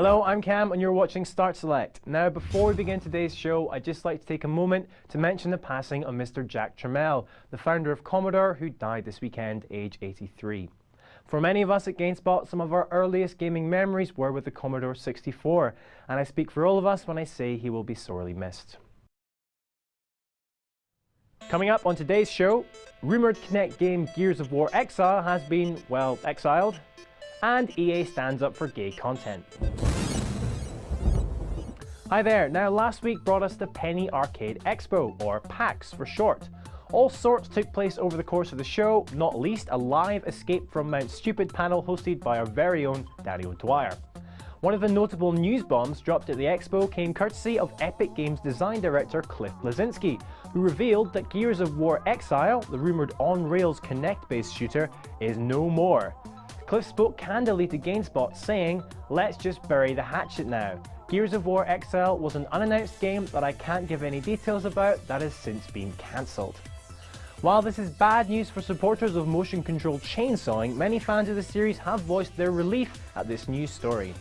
Hello, I'm Cam and you're watching Start Select. Now, before we begin today's show, I'd just like to take a moment to mention the passing of Mr. Jack Tramiel, the founder of Commodore, who died this weekend, age 83. For many of us at GameSpot, some of our earliest gaming memories were with the Commodore 64, and I speak for all of us when I say he will be sorely missed. Coming up on today's show, rumoured Kinect game Gears of War Exile has been, well, exiled, and EA stands up for gay content. Hi there, now last week brought us the Penny Arcade Expo, or PAX for short. All sorts took place over the course of the show, not least a live Escape from Mount Stupid panel hosted by our very own Danny O'Dwyer. One of the notable news bombs dropped at the expo came courtesy of Epic Games design director Cliff Bleszinski, who revealed that Gears of War Exile, the rumoured on-rails Kinect-based shooter, is no more. Cliff spoke candidly to GameSpot saying, "Let's just bury the hatchet now. Gears of War Exile was an unannounced game that I can't give any details about that has since been cancelled." While this is bad news for supporters of motion-controlled chainsawing, many fans of the series have voiced their relief at this news story.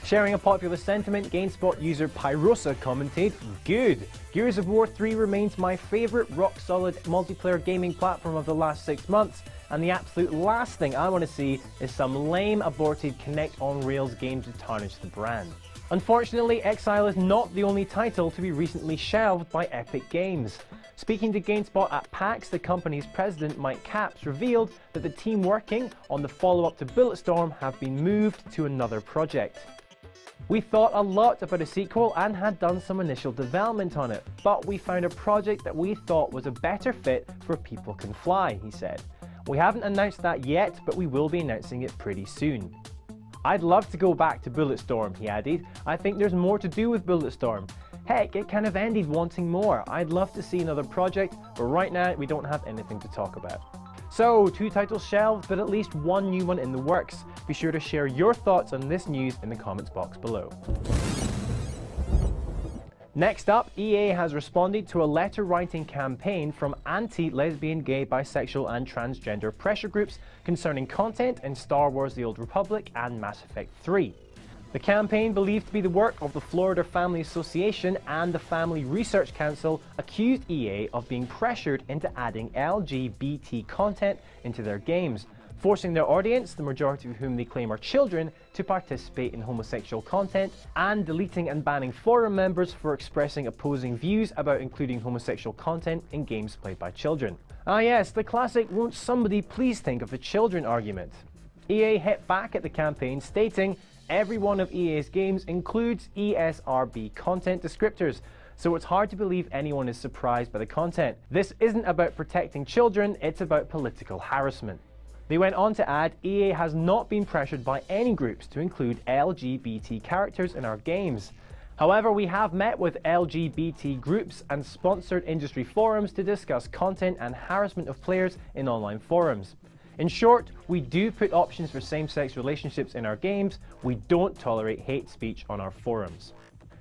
Sharing a popular sentiment, GameSpot user Pyrosa commented, "Good! Gears of War 3 remains my favourite rock-solid multiplayer gaming platform of the last 6 months, and the absolute last thing I want to see is some lame aborted Kinect on-rails game to tarnish the brand." Unfortunately, Exile is not the only title to be recently shelved by Epic Games. Speaking to GameSpot at PAX, the company's president Mike Capps revealed that the team working on the follow-up to Bulletstorm have been moved to another project. "We thought a lot about a sequel and had done some initial development on it, but we found a project that we thought was a better fit for People Can Fly," he said. "We haven't announced that yet, but we will be announcing it pretty soon." "I'd love to go back to Bulletstorm," he added. "I think there's more to do with Bulletstorm. Heck, it kind of ended wanting more. I'd love to see another project, but right now we don't have anything to talk about." So, 2 titles shelved, but at least 1 new one in the works. Be sure to share your thoughts on this news in the comments box below. Next up, EA has responded to a letter-writing campaign from anti-lesbian, gay, bisexual and transgender pressure groups concerning content in Star Wars The Old Republic and Mass Effect 3. The campaign, believed to be the work of the Florida Family Association and the Family Research Council, accused EA of being pressured into adding LGBT content into their games, forcing their audience, the majority of whom they claim are children, to participate in homosexual content, and deleting and banning forum members for expressing opposing views about including homosexual content in games played by children. Ah yes, the classic "won't somebody please think of the children" argument. EA hit back at the campaign stating, "Every one of EA's games includes ESRB content descriptors, so it's hard to believe anyone is surprised by the content. This isn't about protecting children, it's about political harassment." They went on to add, "EA has not been pressured by any groups to include LGBT characters in our games. However, we have met with LGBT groups and sponsored industry forums to discuss content and harassment of players in online forums. In short, we do put options for same-sex relationships in our games. We don't tolerate hate speech on our forums."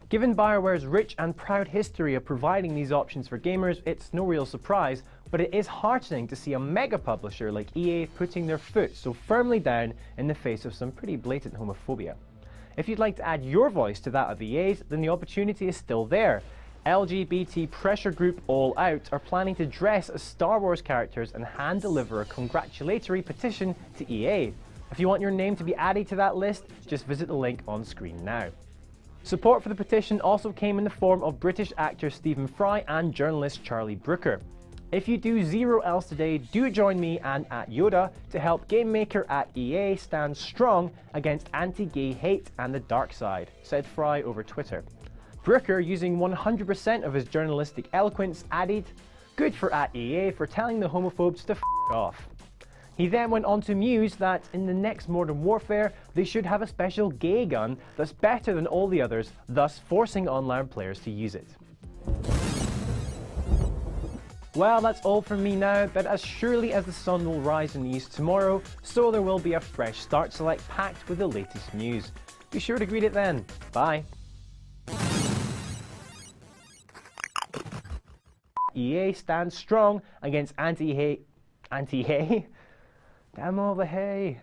Given BioWare's rich and proud history of providing these options for gamers, it's no real surprise, but it is heartening to see a mega publisher like EA putting their foot so firmly down in the face of some pretty blatant homophobia. If you'd like to add your voice to that of EA's, then the opportunity is still there. LGBT pressure group All Out are planning to dress as Star Wars characters and hand-deliver a congratulatory petition to EA. If you want your name to be added to that list, just visit the link on screen now. Support for the petition also came in the form of British actor Stephen Fry and journalist Charlie Brooker. If you do zero else today, do join me and at Yoda to help Game Maker at EA stand strong against anti-gay hate and the dark side, said Fry over Twitter. Brooker, using 100% of his journalistic eloquence, added, "Good for at EA for telling the homophobes to f*** off." He then went on to muse that in the next Modern Warfare, they should have a special gay gun that's better than all the others, thus forcing online players to use it. Well, that's all from me now, but as surely as the sun will rise in the east tomorrow, so there will be a fresh Start Select packed with the latest news. Be sure to greet it then. Bye. EA stands strong against anti-hay. Damn all the hay.